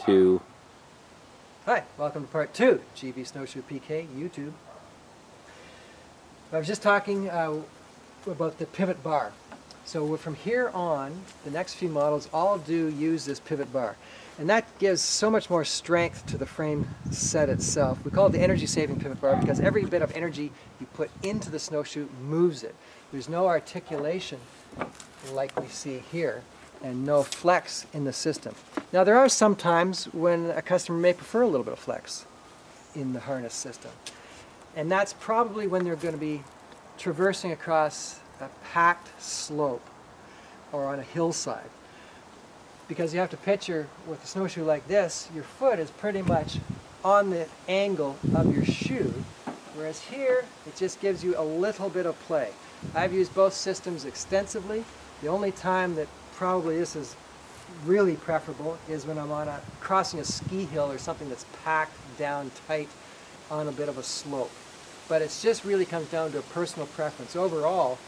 2. Hi, welcome to part 2, GB Snowshoe PK, YouTube. I was just talking about the pivot bar. So from here on, the next few models all do use this pivot bar. And that gives so much more strength to the frame set itself. We call it the energy saving pivot bar because every bit of energy you put into the snowshoe moves it. There's no articulation like we see here, and no flex in the system. Now there are some times when a customer may prefer a little bit of flex in the harness system. And that's probably when they're going to be traversing across a packed slope or on a hillside. Because you have to picture with a snowshoe like this, your foot is pretty much on the angle of your shoe, whereas here it just gives you a little bit of play. I've used both systems extensively. The only time that probably this is really preferable is when I'm crossing a ski hill or something that's packed down tight on a bit of a slope. But it just really comes down to a personal preference. Overall,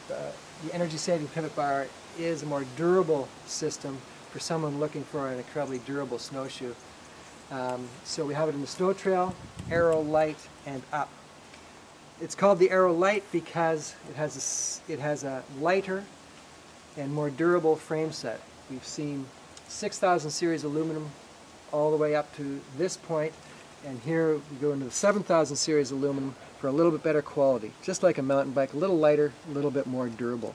the energy saving pivot bar is a more durable system for someone looking for an incredibly durable snowshoe. So we have it in the snow trail, aero, light, and up. It's called the aero light because it has a lighter and more durable frame set. We've seen 6000 series aluminum all the way up to this point, and here we go into the 7000 series aluminum for a little bit better quality. Just like a mountain bike, a little lighter, a little bit more durable.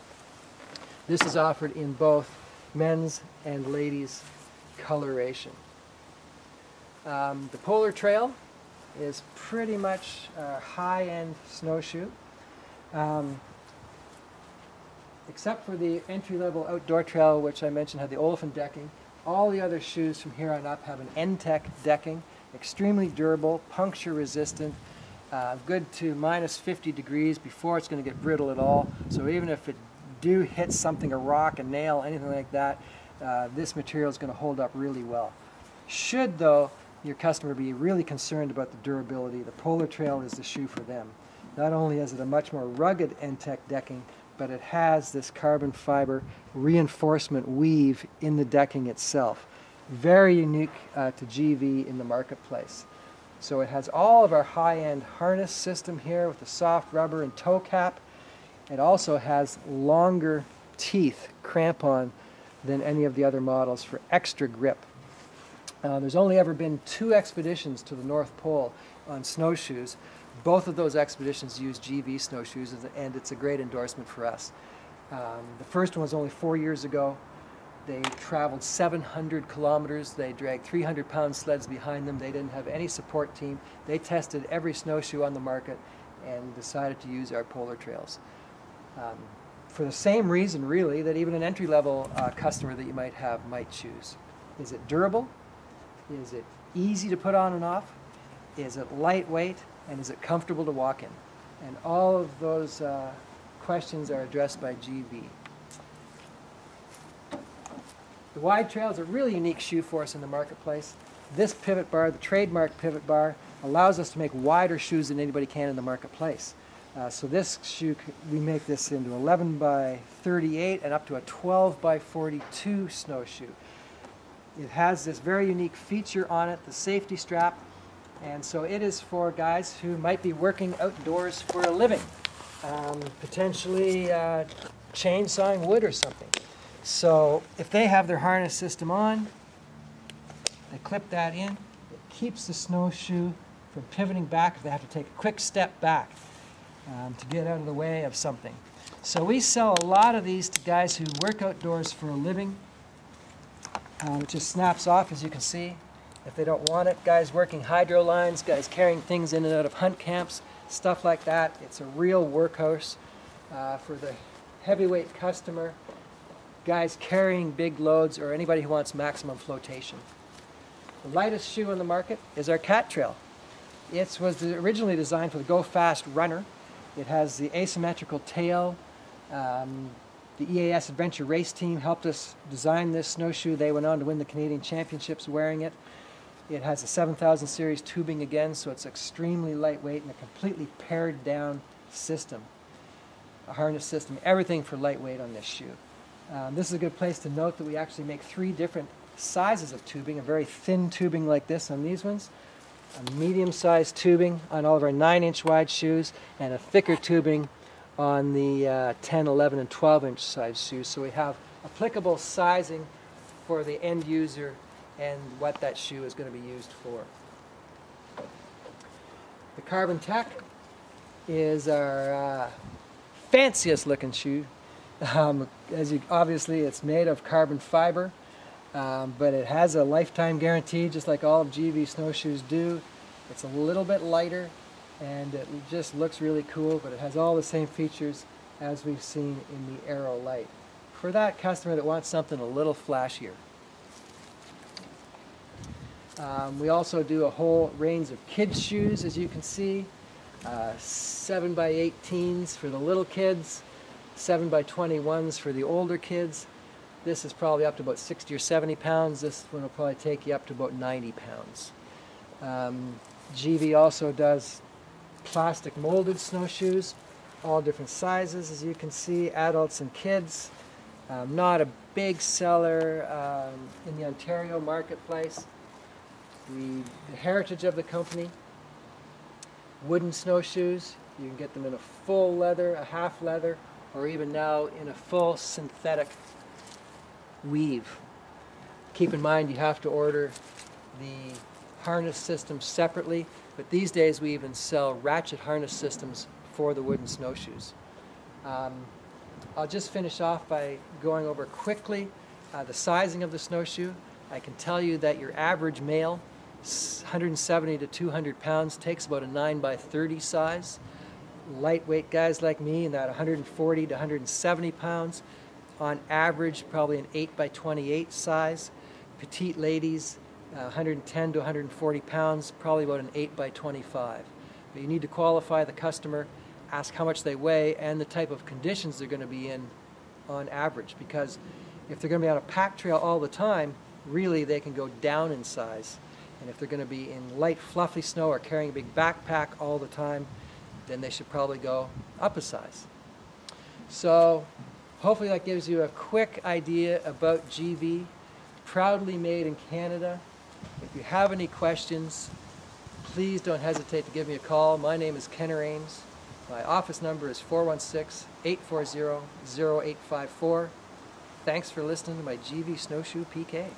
This is offered in both men's and ladies' coloration. The Polar Trail is pretty much a high-end snowshoe. Except for the entry-level outdoor trail, which I mentioned had the olefin decking, all the other shoes from here on up have an N-Tech decking, extremely durable, puncture resistant, good to minus 50 degrees before it's going to get brittle at all. So even if it do hit something, a rock, a nail, anything like that, this material is going to hold up really well. Should, though, your customer be really concerned about the durability, the Polar Trail is the shoe for them. Not only is it a much more rugged N-Tech decking, but it has this carbon fiber reinforcement weave in the decking itself. Very unique to GV in the marketplace. So it has all of our high-end harness system here with the soft rubber and toe cap. It also has longer teeth crampon than any of the other models for extra grip. There's only ever been 2 expeditions to the North Pole on snowshoes. Both of those expeditions used GV snowshoes, and it's a great endorsement for us. The first one was only 4 years ago. They traveled 700 kilometers. They dragged 300-pound sleds behind them. They didn't have any support team. They tested every snowshoe on the market and decided to use our Polar Trails. For the same reason, really, that even an entry-level customer that you might have might choose. Is it durable? Is it easy to put on and off? Is it lightweight? And is it comfortable to walk in? And all of those questions are addressed by GV. The Wide Trail is a really unique shoe for us in the marketplace. This pivot bar, the trademark pivot bar, allows us to make wider shoes than anybody can in the marketplace. So this shoe, we make this into 11 by 38 and up to a 12 by 42 snowshoe. It has this very unique feature on it, the safety strap. And so it is for guys who might be working outdoors for a living, potentially chainsawing wood or something. So if they have their harness system on, they clip that in, it keeps the snowshoe from pivoting back if they have to take a quick step back to get out of the way of something. So we sell a lot of these to guys who work outdoors for a living. It just snaps off, as you can see. If they don't want it, guys working hydro lines, guys carrying things in and out of hunt camps, stuff like that. It's a real workhorse for the heavyweight customer, guys carrying big loads, or anybody who wants maximum flotation. The lightest shoe on the market is our Cat Trail. It was originally designed for the Go Fast runner. It has the asymmetrical tail. The EAS Adventure Race Team helped us design this snowshoe. They went on to win the Canadian Championships wearing it. It has a 7000 series tubing again, so it's extremely lightweight and a completely pared down system. A harness system, everything for lightweight on this shoe. This is a good place to note that we actually make 3 different sizes of tubing, a very thin tubing like this on these ones, a medium-sized tubing on all of our 9-inch wide shoes, and a thicker tubing on the 10, 11, and 12-inch size shoes. So we have applicable sizing for the end user and what that shoe is going to be used for. The Carbon Tech is our fanciest looking shoe. Obviously it's made of carbon fiber, but it has a lifetime guarantee just like all of GV snowshoes do. It's a little bit lighter and it just looks really cool, but it has all the same features as we've seen in the Aero Light. For that customer that wants something a little flashier. We also do a whole range of kids shoes, as you can see. 7x18s for the little kids, 7x21s for the older kids. This is probably up to about 60 or 70 pounds. This one will probably take you up to about 90 pounds. GV also does plastic molded snowshoes, all different sizes, as you can see, adults and kids. Not a big seller in the Ontario marketplace. The heritage of the company, wooden snowshoes. You can get them in a full leather, a half leather, or even now in a full synthetic weave. Keep in mind you have to order the harness system separately, but these days we even sell ratchet harness systems for the wooden snowshoes. I'll just finish off by going over quickly the sizing of the snowshoe. I can tell you that your average male, 170 to 200 pounds, takes about a 9x30 size. Lightweight guys like me in that 140 to 170 pounds, on average probably an 8x28 size. Petite ladies, 110 to 140 pounds, probably about an 8x25. But you need to qualify the customer, ask how much they weigh and the type of conditions they're going to be in on average, because if they're going to be on a pack trail all the time, really they can go down in size. And if they're going to be in light fluffy snow or carrying a big backpack all the time, then they should probably go up a size. So hopefully that gives you a quick idea about GV, proudly made in Canada. If you have any questions, please don't hesitate to give me a call. My name is Kenner Ames. My office number is 416-840-0854. Thanks for listening to my GV Snowshoe PK.